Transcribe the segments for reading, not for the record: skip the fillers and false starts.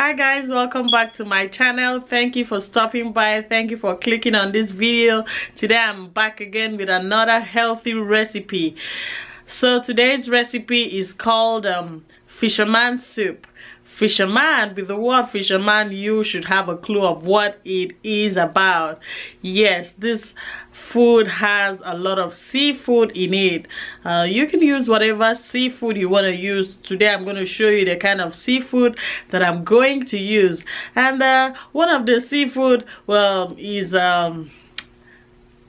Hi guys, welcome back to my channel. Thank you for stopping by. Thank you for clicking on this video. Today I'm back again with another healthy recipe. So today's recipe is called fisherman soup. Fisherman, with the word fisherman, you should have a clue of what it is about. Yes, this food has a lot of seafood in it. You can use whatever seafood you want to use. Today I'm going to show you the kind of seafood that I'm going to use. And one of the seafood, well, is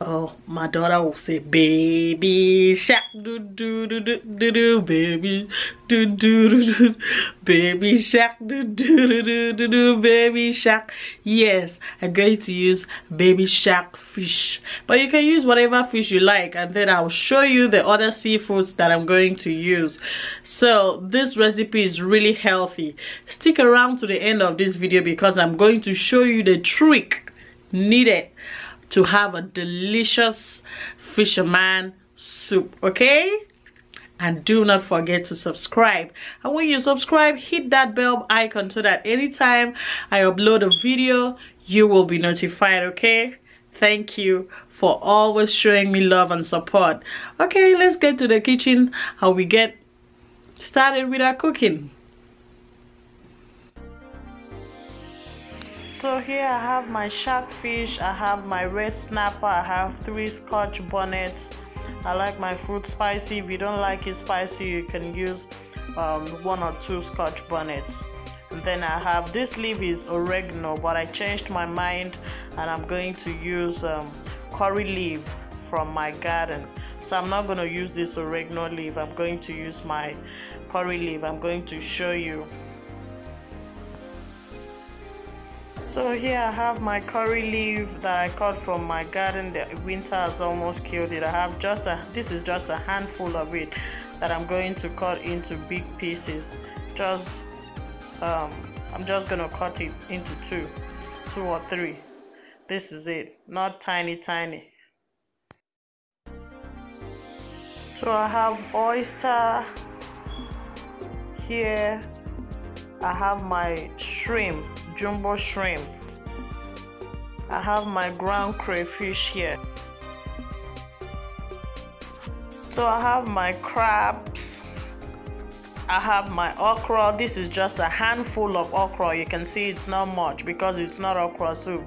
oh, my daughter will say baby shark, do do do do do do, baby do do do do, baby shark, do do do do do do, baby shark. Yes, I'm going to use baby shark fish, but you can use whatever fish you like, and then I'll show you the other seafoods that I'm going to use. So this recipe is really healthy. Stick around to the end of this video because I'm going to show you the trick needed to have a delicious fisherman soup, okay? And do not forget to subscribe. And when you subscribe, hit that bell icon so that anytime I upload a video, you will be notified, okay? Thank you for always showing me love and support. Okay, let's get to the kitchen and we get started with our cooking. So here I have my shark fish, I have my red snapper, I have 3 scotch bonnets. I like my food spicy. If you don't like it spicy, you can use 1 or 2 scotch bonnets. And then I have, this leaf is oregano, but I changed my mind and I'm going to use curry leaf from my garden. So I'm not going to use this oregano leaf, I'm going to use my curry leaf. I'm going to show you. So here I have my curry leaf that I cut from my garden. The winter has almost killed it. I have this is just a handful of it that I'm going to cut into big pieces. I'm just gonna cut it into 2 or 3. This is it, not tiny. So I have oyster here. I have my shrimp, jumbo shrimp. I have my ground crayfish here. So I have my crabs. I have my okra. This is just a handful of okra. You can see it's not much because it's not okra soup.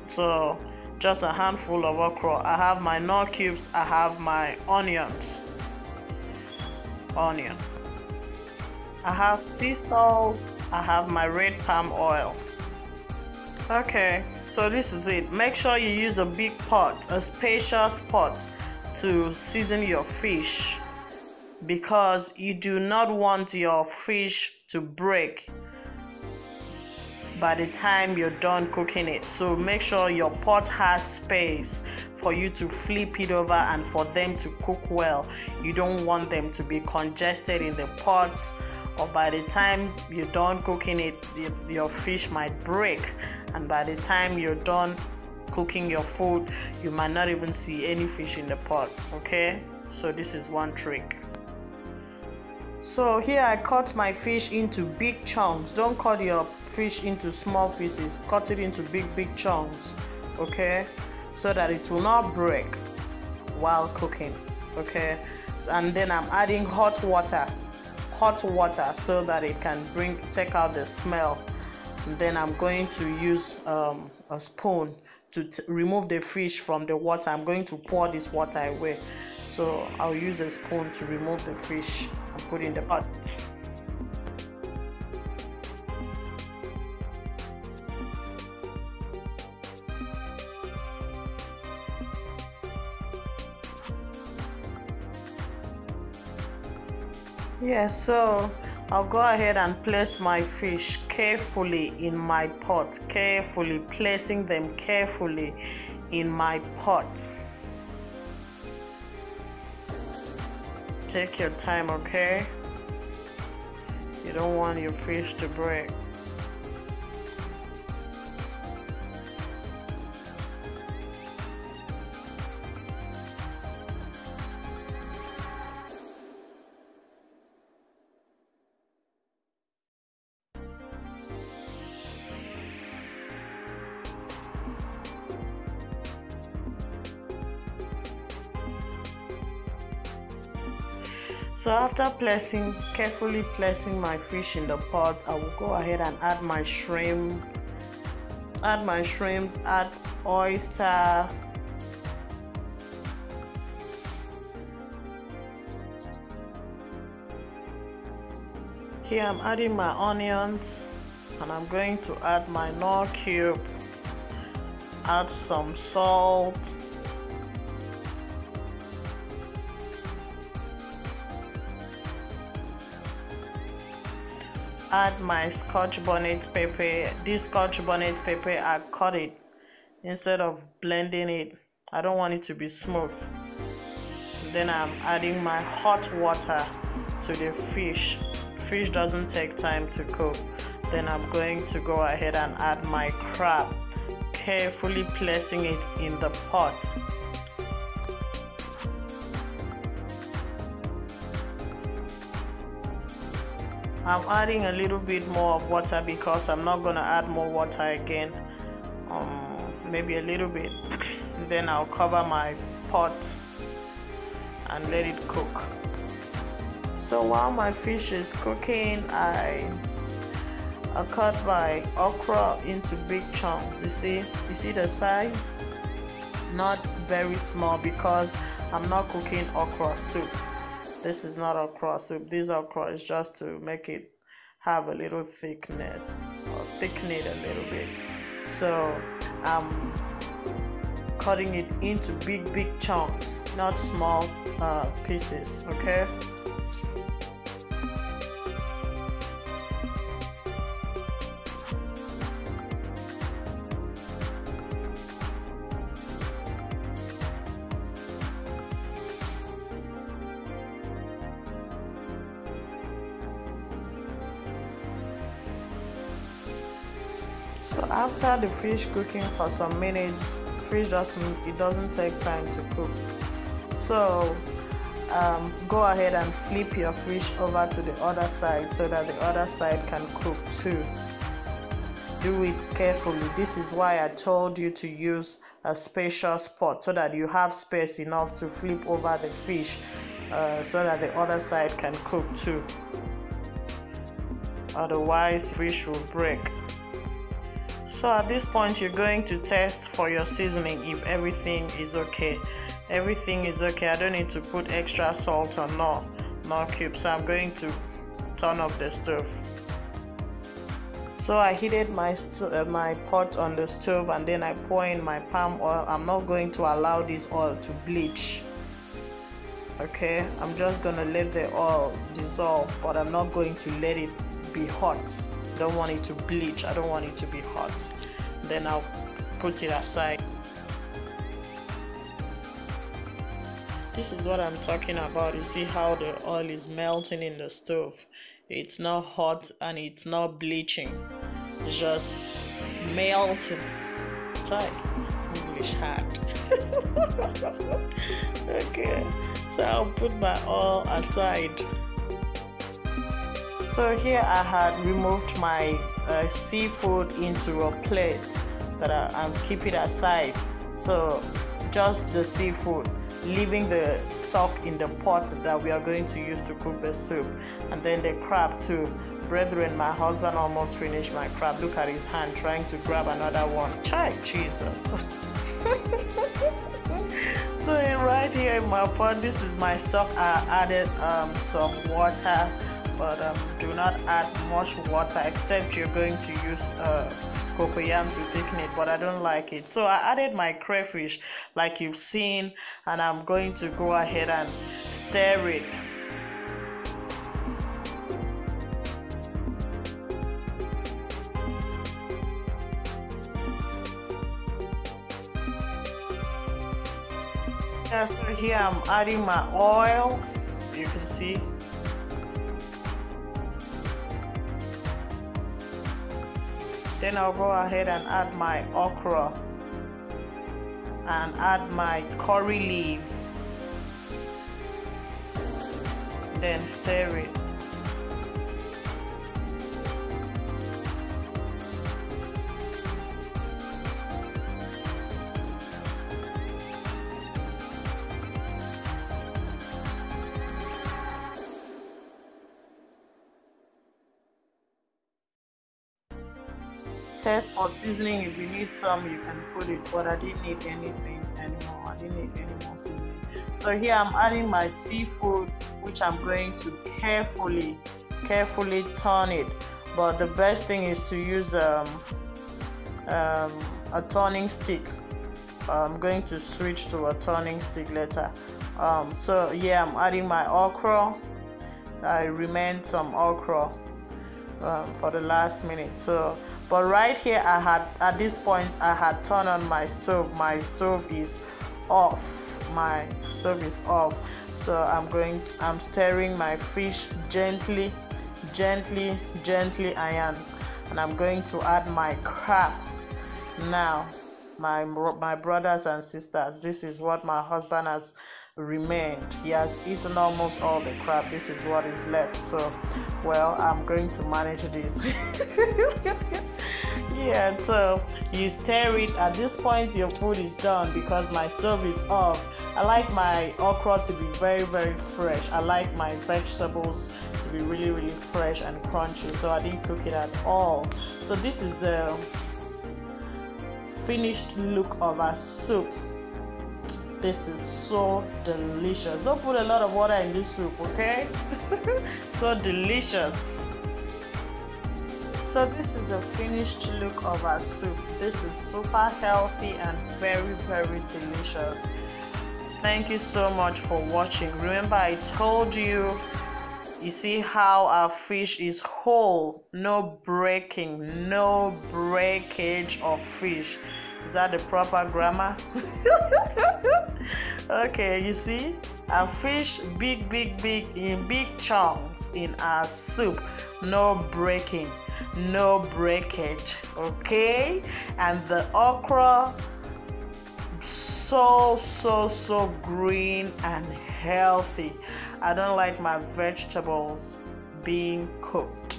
So just a handful of okra. I have my nut cubes. I have my onions. I have sea salt. I have my red palm oil. Okay, so this is it. Make sure you use a big pot, a spacious pot, to season your fish, because you do not want your fish to break by the time you're done cooking it. So make sure your pot has space for you to flip it over and for them to cook well. You don't want them to be congested in the pots, or by the time you're done cooking it, your fish might break, and by the time you're done cooking your food, you might not even see any fish in the pot. Okay, so this is one trick. So here I cut my fish into big chunks. Don't cut your fish into small pieces, cut it into big chunks, okay, so that it will not break while cooking. Okay, and then I'm adding hot water so that it can take out the smell. And then I'm going to use a spoon to remove the fish from the water. I'm going to pour this water away, so I'll use a spoon to remove the fish and put in the pot. Yeah, so I'll go ahead and place my fish carefully in my pot, placing them carefully in my pot. Take your time, okay? You don't want your fish to break. So after carefully placing my fish in the pot, I will go ahead and add my shrimps, add oyster, here I'm adding my onions, and I'm going to add my Knorr cube, add some salt, add my Scotch bonnet pepper. This Scotch bonnet pepper, I cut it instead of blending it. I don't want it to be smooth. Then I'm adding my hot water to the fish. Fish doesn't take time to cook. Then I'm going to go ahead and add my crab, carefully placing it in the pot. I'm adding a little bit more of water because I'm not going to add more water again, maybe a little bit. Then I'll cover my pot and let it cook. So while my fish is cooking, I cut my okra into big chunks. You see the size? Not very small because I'm not cooking okra soup. This is not okra soup. This okra is just to make it have a little thickness, or thicken it a little bit. So I'm cutting it into big chunks, not small pieces, okay? So after the fish cooking for some minutes, it doesn't take time to cook. So go ahead and flip your fish over to the other side so that the other side can cook too. Do it carefully. This is why I told you to use a spacious pot so that you have space enough to flip over the fish so that the other side can cook too. Otherwise, fish will break. So at this point, you're going to test for your seasoning if everything is okay. Everything is okay. I don't need to put extra salt or Knorr cube. So I'm going to turn off the stove. So I heated my pot on the stove, and then I pour in my palm oil. I'm not going to allow this oil to bleach. Okay, I'm just gonna let the oil dissolve, but I'm not going to let it be hot. I don't want it to bleach. I don't want it to be hot. Then I'll put it aside. This is what I'm talking about. You see how the oil is melting in the stove. It's not hot and it's not bleaching. It's just melting. Tight. English hard. Okay. So I'll put my oil aside. So here I had removed my seafood into a plate that I'm keeping aside. So just the seafood, leaving the stock in the pot that we are going to use to cook the soup. And then the crab too. Brethren, my husband almost finished my crab. Look at his hand trying to grab another one. Chai, Jesus. So right here in my pot, this is my stock. I added some water, but do not add much water except you're going to use cocoyam to thicken it, but I don't like it. So I added my crayfish like you've seen, and I'm going to go ahead and stir it. Yeah, so here I'm adding my oil, you can see. Then I'll go ahead and add my okra and add my curry leaf. Then stir it. taste for seasoning. If you need some, you can put it, but I didn't need anything anymore. I didn't need any more seasoning. So here I'm adding my seafood, which I'm going to carefully turn it. But the best thing is to use a turning stick. I'm going to switch to a turning stick later. So yeah, I'm adding my okra. I remained some okra for the last minute. So but right here, at this point I had turned on my stove. My stove is off. So I'm stirring my fish gently, and I'm going to add my crab. Now my brothers and sisters, this is what my husband has remained. He has eaten almost all the crab. This is what is left. So well, I'm going to manage this. Yeah, so you stir it. At this point your food is done because my stove is off. I like my okra to be very fresh. I like my vegetables to be really fresh and crunchy, so I didn't cook it at all. So this is the finished look of our soup. This is so delicious. Don't put a lot of water in this soup, okay? So delicious. So this is the finished look of our soup. This is super healthy and very delicious. Thank you so much for watching. Remember, I told you see how our fish is whole, no breaking, no breakage of fish. Is that the proper grammar? Okay, you see our fish big in big chunks in our soup. No breaking, no breakage. Okay, and the okra so green and healthy. I don't like my vegetables being cooked.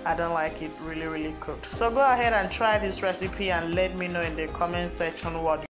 I don't like it really cooked. So go ahead and try this recipe and let me know in the comment section what